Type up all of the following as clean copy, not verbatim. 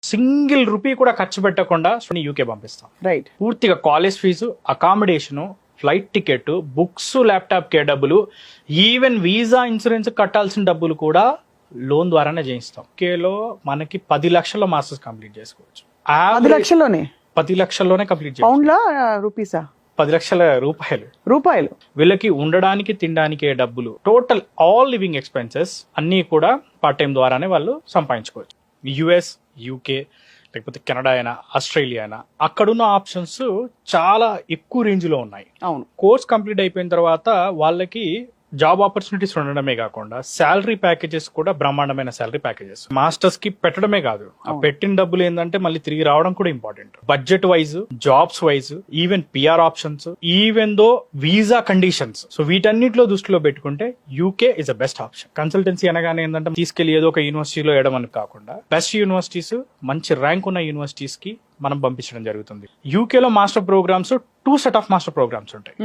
Single rupee కూడా ఖర్చు పెట్టకుండా యూకే పంపిస్తాం. రైట్. పూర్తిగా college fees, accommodation, flight ticket, books, laptop కే డబ్బులు, ఈవెన్ వీసా ఇన్సూరెన్స్ కట్టాల్సిన డబ్బులు కూడా లోన్ ద్వారానే చేయిస్తాం. కేలో మనకి 10 లక్షల్లో మాస్టర్స్ కంప్లీట్ చేసుకోవచ్చు. 10 లక్షల్లోనే 10 లక్షల్లోనే కంప్లీట్ చేసుకోవచ్చు. పౌండ్లా రూపీసా? 10 లక్షల రూపాయలు. వీళ్ళకి ఉండడానికి, తినడానికి డబ్బులు, టోటల్ ఆల్ లివింగ్ ఎక్స్పెన్సెస్ అన్నీ కూడా పార్ట్ టైం ద్వారానే వాళ్ళు సంపాదించుకోవచ్చు. యుఎస్, యూకే, లేకపోతే కెనడా అయినా, ఆస్ట్రేలియా అయినా, అక్కడున్న ఆప్షన్స్ చాలా ఎక్కువ రేంజ్ లో ఉన్నాయి. అవును. కోర్స్ కంప్లీట్ అయిపోయిన తర్వాత వాళ్ళకి జాబ్ ఆపర్చునిటీస్ ఉండడమే కాకుండా శాలరీ ప్యాకేజెస్ కూడా బ్రహ్మాండమైన శాలరీ ప్యాకేజెస్. మాస్టర్స్ కి పెట్టడమే కాదు, ఆ పెట్టిన డబ్బులు ఏంటంటే మళ్ళీ తిరిగి రావడం కూడా important. Budget wise, jobs wise, even PR options, even though visa conditions, so వీటన్నిటిలో దృష్టిలో పెట్టుకుంటే UK is the best option. Consultancy అనగానే ఏంటంటే తీసుకెళ్లి ఏదో ఒక యూనివర్సిటీలో వేయడం అని కాకుండా బెస్ట్ యూనివర్సిటీస్, మంచి ర్యాంక్ ఉన్న యూనివర్సిటీస్ కి మనం పంపించడం జరుగుతుంది. యూకేలో master programmes 2 set of master programmes ఉంటాయి.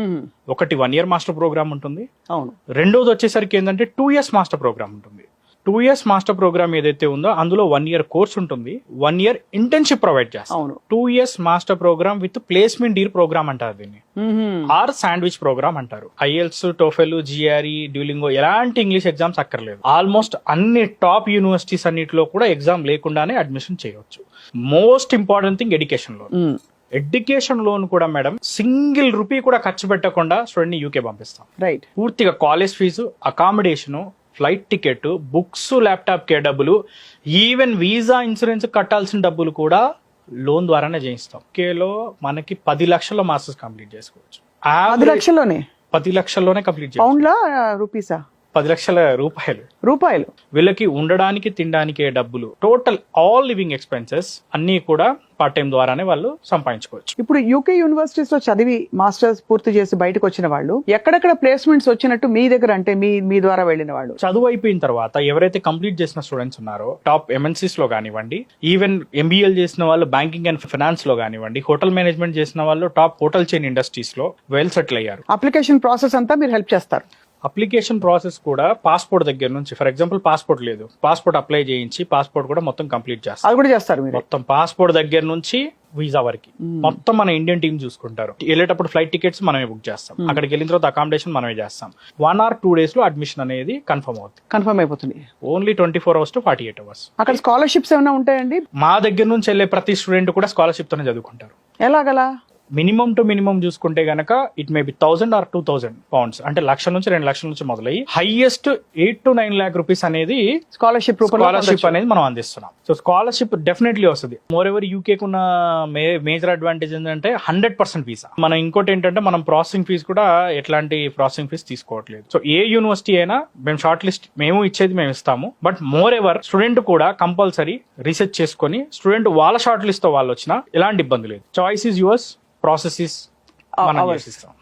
ఒకటి 1 year మాస్టర్ ప్రోగ్రామ్ ఉంటుంది. అవును. రెండోది వచ్చేసరికి ఏంటంటే 2 years మాస్టర్ ప్రోగ్రామ్ ఉంటుంది. 2 years మాస్టర్ ప్రోగ్రామ్ ఏదైతే ఉందో అందులో 1 year కోర్స్ ఉంటుంది, 1 year ఇంటర్న్షిప్ ప్రొవైడ్ చేస్తాం. 2 years master program with placement deal program అంటారు దీన్ని, ఆర్ శాండ్విచ్ ప్రోగ్రామ్ అంటారు. ఐఎల్స్, టోఫెల్, జిఆర్ఈ, డ్యూలింగో ఎలాంటి ఇంగ్లీష్ ఎగ్జామ్స్ అక్కర్లేదు. ఆల్మోస్ట్ అన్ని టాప్ యూనివర్సిటీస్ అన్నిటిలో కూడా ఎగ్జామ్ లేకుండానే అడ్మిషన్ చేయవచ్చు. Most important thing education loan. Education loan కూడా మేడం సింగిల్ రూపీ కూడా ఖర్చు పెట్టకుండా స్టూడెంట్ ని యూకే పంపిస్తాం. రైట్. పూర్తిగా college fees, accommodation, flight ticket, books, laptop కే డబ్బులు, ఈవెన్ వీసా ఇన్సూరెన్స్ కట్టాల్సిన డబ్బులు కూడా లోన్ ద్వారానే చేయిస్తాం. కేలో మనకి 10 లక్షల్లో మాస్టర్స్ కంప్లీట్ చేసుకోవచ్చు. 10 లక్షల్లోనే 10 లక్షల్లోనే కంప్లీట్ చేసుకోవచ్చు. పౌండ్లా రూపీసా? 10 లక్షల రూపాయలు. వీళ్ళకి ఉండడానికి, తినడానికి డబ్బులు, టోటల్ ఆల్ లివింగ్ ఎక్స్పెన్సెస్ అన్నీ కూడా పార్ట్ టైం ద్వారానే వాళ్ళు సంపాదించుకోవచ్చు. ఇప్పుడు యూకే యూనివర్సిటీస్ లో చదివి మాస్టర్స్ పూర్తి చేసి బయటకు వచ్చిన వాళ్ళు ఎక్కడెక్కడ ప్లేస్మెంట్స్ వచ్చినట్టు మీ దగ్గర, అంటే మీ ద్వారా వెళ్ళిన వాళ్ళు? చదువు అయిపోయిన తర్వాత ఎవరైతే కంప్లీట్ చేసిన స్టూడెంట్స్ ఉన్నారో టాప్ ఎంఎన్సీస్ లో కానివ్వండి, ఈవెన్ ఎంబీఏలు చేసిన వాళ్ళు బ్యాంకింగ్ అండ్ ఫైనాన్స్ లో కానివ్వండి, హోటల్ మేనేజ్మెంట్ చేసిన వాళ్ళు టాప్ హోటల్ చైన్ ఇండస్ట్రీస్ లో వెల్ సెటిల్ అయ్యారు. అప్లికేషన్ ప్రాసెస్ అంతా మీరు హెల్ప్ చేస్తారు? అప్లికేషన్ ప్రాసెస్ కూడా పాస్పోర్ట్ దగ్గర నుంచి, ఫర్ ఎగ్జాంపుల్ పాస్పోర్ట్ లేదు, పాస్పోర్ట్ అప్లై చేయించి పాస్పోర్ట్ కూడా మొత్తం కంప్లీట్ చేస్తారు. అది కూడా చేస్తారు మీరు? మొత్తం పాస్పోర్ట్ దగ్గర నుంచి వీసా వరకు మొత్తం మన ఇండియన్ టీం చూసుకుంటారు. వెళ్ళేటప్పుడు ఫ్లైట్ టికెట్స్ మనమే బుక్ చేస్తాం, అక్కడికి వెళ్ళిన తర్వాత అకామిడేషన్ మనమే చేస్తాం. 1 or 2 days లో అడ్మిషన్ అనేది కన్ఫర్మ్ అయిపోతుంది. Only 24 hours to 48 hours. అక్కడ స్కాలర్షిప్స్ ఏమైనా ఉంటాయండి? మా దగ్గర నుంచి వెళ్ళే ప్రతి స్టూడెంట్ కూడా స్కాలర్షిప్ తోనే చదువుకుంటారు. ఎలాగలా? మినిమం టు మినిమం చూసుకుంటే గనక it may be 1000 or 2000 pounds, అంటే 1,00,000 నుంచి 2,00,000 నుంచి మొదలయ్యి హైయెస్ట్ 8 to 9 lakh rupees అనేది స్కాలర్షిప్ అనేది మనం అందిస్తున్నాం. సో స్కాలర్షిప్ డెఫినెట్లీ వస్తుంది. మోర్ ఎవర్ యూకే కున్న మేజర్ అడ్వాంటేజ్ ఏంటంటే 100% వీసా. మనం ఇంకోటి ఏంటంటే మనం ప్రాసెసింగ్ ఫీజు కూడా ఎట్లాంటి ప్రాసెసింగ్ ఫీజు తీసుకోవట్లేదు. సో ఏ యూనివర్సిటీ అయినా మేము షార్ట్ లిస్ట్ మేము ఇస్తాము. బట్ మోర్ ఎవర్ స్టూడెంట్ కూడా కంపల్సరీ రీసెర్చ్ చేసుకొని స్టూడెంట్ వాళ్ళ షార్ట్ లిస్ట్ తో వాళ్ళు వచ్చినా ఎలాంటి ఇబ్బంది లేదు. చాయిస్ ఇస్ యువర్స్, ప్రాసెస్ మనం చేసిస్తాం.